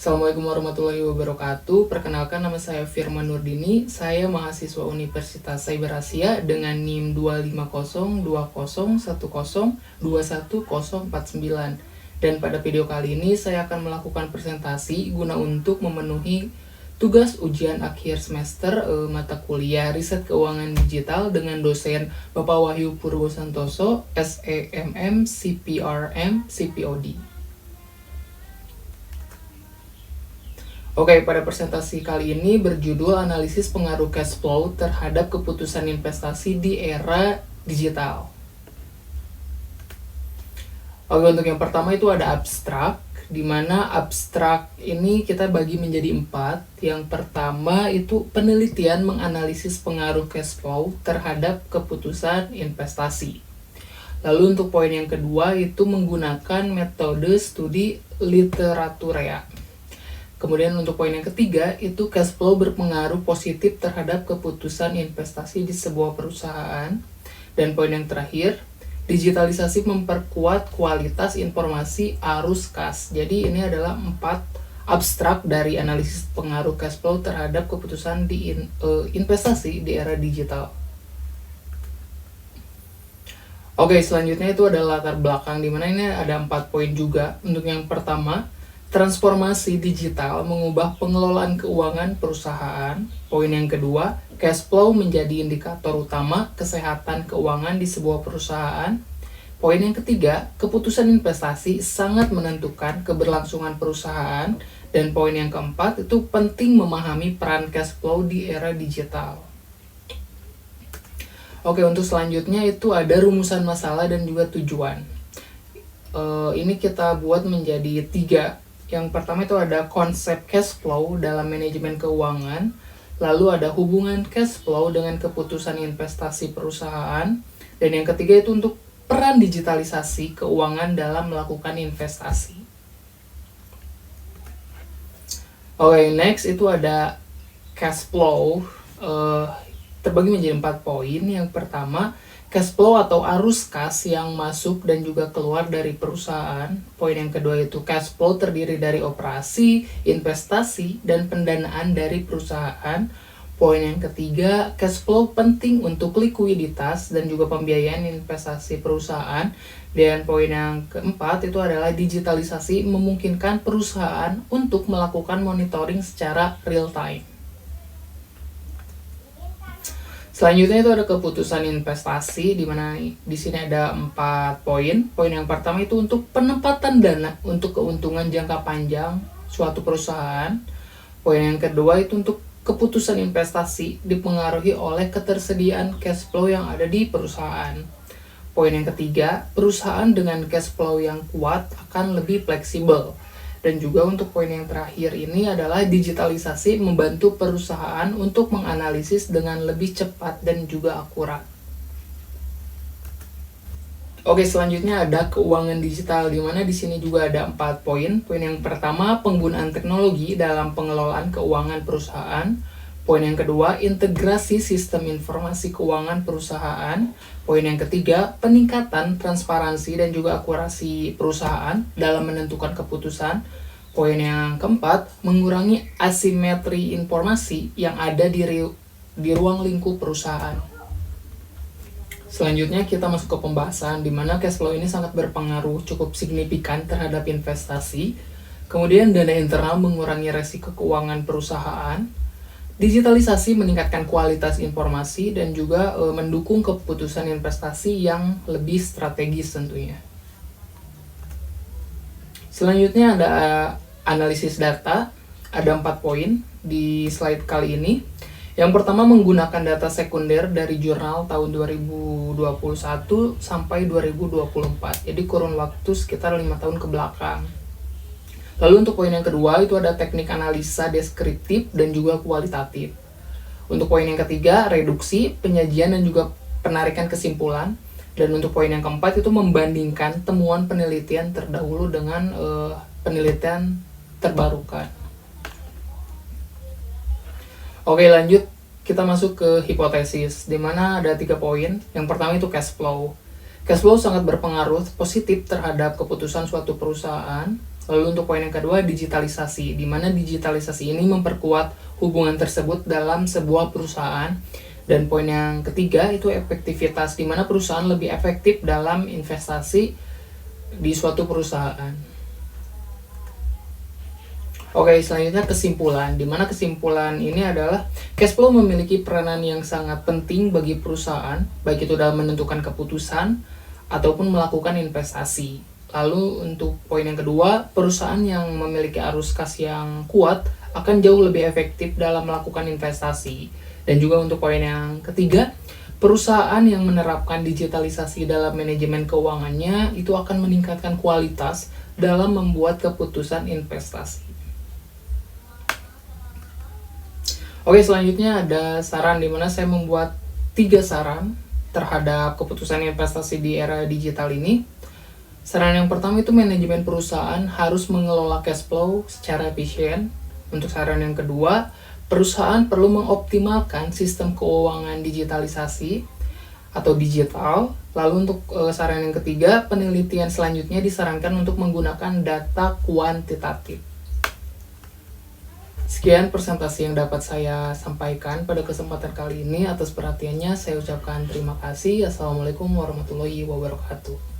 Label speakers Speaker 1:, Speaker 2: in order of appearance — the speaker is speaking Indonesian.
Speaker 1: Assalamualaikum warahmatullahi wabarakatuh. Perkenalkan, nama saya Firman Nurdini. Saya mahasiswa Universitas Cyber Asia dengan NIM 250201021021049. Dan pada video kali ini saya akan melakukan presentasi guna untuk memenuhi tugas ujian akhir semester mata kuliah Riset Keuangan Digital dengan dosen Bapak Wahyu Purwosantoso, SEMM, CPRM, CPOD. Oke, pada presentasi kali ini berjudul analisis pengaruh cash flow terhadap keputusan investasi di era digital. Oke, untuk yang pertama itu ada abstrak, di mana abstrak ini kita bagi menjadi 4. Yang pertama itu penelitian menganalisis pengaruh cash flow terhadap keputusan investasi. Lalu untuk poin yang kedua itu menggunakan metode studi literaturea. Kemudian untuk poin yang ketiga, itu cash flow berpengaruh positif terhadap keputusan investasi di sebuah perusahaan. Dan poin yang terakhir, digitalisasi memperkuat kualitas informasi arus kas. Jadi ini adalah 4 abstrak dari analisis pengaruh cash flow terhadap keputusan di investasi di era digital. Oke, selanjutnya itu adalah latar belakang, dimana ini ada 4 poin juga. Untuk yang pertama, transformasi digital mengubah pengelolaan keuangan perusahaan. Poin yang kedua, cash flow menjadi indikator utama kesehatan keuangan di sebuah perusahaan. Poin yang ketiga, keputusan investasi sangat menentukan keberlangsungan perusahaan. Dan poin yang keempat, itu penting memahami peran cash flow di era digital. Oke, untuk selanjutnya itu ada rumusan masalah dan juga tujuan. Ini kita buat menjadi 3. Yang pertama itu ada konsep cash flow dalam manajemen keuangan, lalu ada hubungan cash flow dengan keputusan investasi perusahaan, dan yang ketiga itu untuk peran digitalisasi keuangan dalam melakukan investasi. Oke, next itu ada cash flow, terbagi menjadi 4 poin. Yang pertama, cash flow atau arus kas yang masuk dan juga keluar dari perusahaan. Poin yang kedua itu cash flow terdiri dari operasi, investasi, dan pendanaan dari perusahaan. Poin yang ketiga, cash flow penting untuk likuiditas dan juga pembiayaan investasi perusahaan. Dan poin yang keempat itu adalah digitalisasi memungkinkan perusahaan untuk melakukan monitoring secara real time. Selanjutnya itu ada keputusan investasi, di mana di sini ada 4 poin. Poin yang pertama itu untuk penempatan dana untuk keuntungan jangka panjang suatu perusahaan. Poin yang kedua itu untuk keputusan investasi dipengaruhi oleh ketersediaan cash flow yang ada di perusahaan. Poin yang ketiga, perusahaan dengan cash flow yang kuat akan lebih fleksibel. Dan juga untuk poin yang terakhir ini adalah digitalisasi membantu perusahaan untuk menganalisis dengan lebih cepat dan juga akurat. Oke, selanjutnya ada keuangan digital, di mana di sini juga ada 4 poin. Poin yang pertama, penggunaan teknologi dalam pengelolaan keuangan perusahaan. Poin yang kedua, integrasi sistem informasi keuangan perusahaan. Poin yang ketiga, peningkatan transparansi dan juga akurasi perusahaan dalam menentukan keputusan. Poin yang keempat, mengurangi asimetri informasi yang ada di ruang lingkup perusahaan. Selanjutnya kita masuk ke pembahasan, di mana cash flow ini sangat berpengaruh cukup signifikan terhadap investasi. Kemudian dana internal mengurangi resiko keuangan perusahaan. Digitalisasi meningkatkan kualitas informasi dan juga mendukung keputusan investasi yang lebih strategis tentunya. Selanjutnya ada analisis data, ada 4 poin di slide kali ini. Yang pertama, menggunakan data sekunder dari jurnal tahun 2021 sampai 2024, jadi kurun waktu sekitar 5 tahun ke belakang. Lalu untuk poin yang kedua itu ada teknik analisa deskriptif dan juga kualitatif. Untuk poin yang ketiga, reduksi, penyajian dan juga penarikan kesimpulan. Dan untuk poin yang keempat itu membandingkan temuan penelitian terdahulu dengan penelitian terbarukan. Oke, lanjut kita masuk ke hipotesis, di mana ada 3 poin. Yang pertama itu cash flow. Cash flow sangat berpengaruh positif terhadap keputusan suatu perusahaan. Lalu untuk poin yang kedua, digitalisasi, di mana digitalisasi ini memperkuat hubungan tersebut dalam sebuah perusahaan. Dan poin yang ketiga itu efektivitas, di mana perusahaan lebih efektif dalam investasi di suatu perusahaan. Oke, selanjutnya kesimpulan, di mana kesimpulan ini adalah cash flow memiliki peranan yang sangat penting bagi perusahaan, baik itu dalam menentukan keputusan ataupun melakukan investasi. Lalu untuk poin yang kedua, perusahaan yang memiliki arus kas yang kuat akan jauh lebih efektif dalam melakukan investasi. Dan juga untuk poin yang ketiga, perusahaan yang menerapkan digitalisasi dalam manajemen keuangannya itu akan meningkatkan kualitas dalam membuat keputusan investasi. Oke, selanjutnya ada saran, di mana saya membuat 3 saran terhadap keputusan investasi di era digital ini. Saran yang pertama itu manajemen perusahaan harus mengelola cash flow secara efisien. Untuk saran yang kedua, perusahaan perlu mengoptimalkan sistem keuangan digitalisasi atau digital. Lalu untuk saran yang ketiga, penelitian selanjutnya disarankan untuk menggunakan data kuantitatif. Sekian presentasi yang dapat saya sampaikan pada kesempatan kali ini. Atas perhatiannya saya ucapkan terima kasih. Assalamualaikum warahmatullahi wabarakatuh.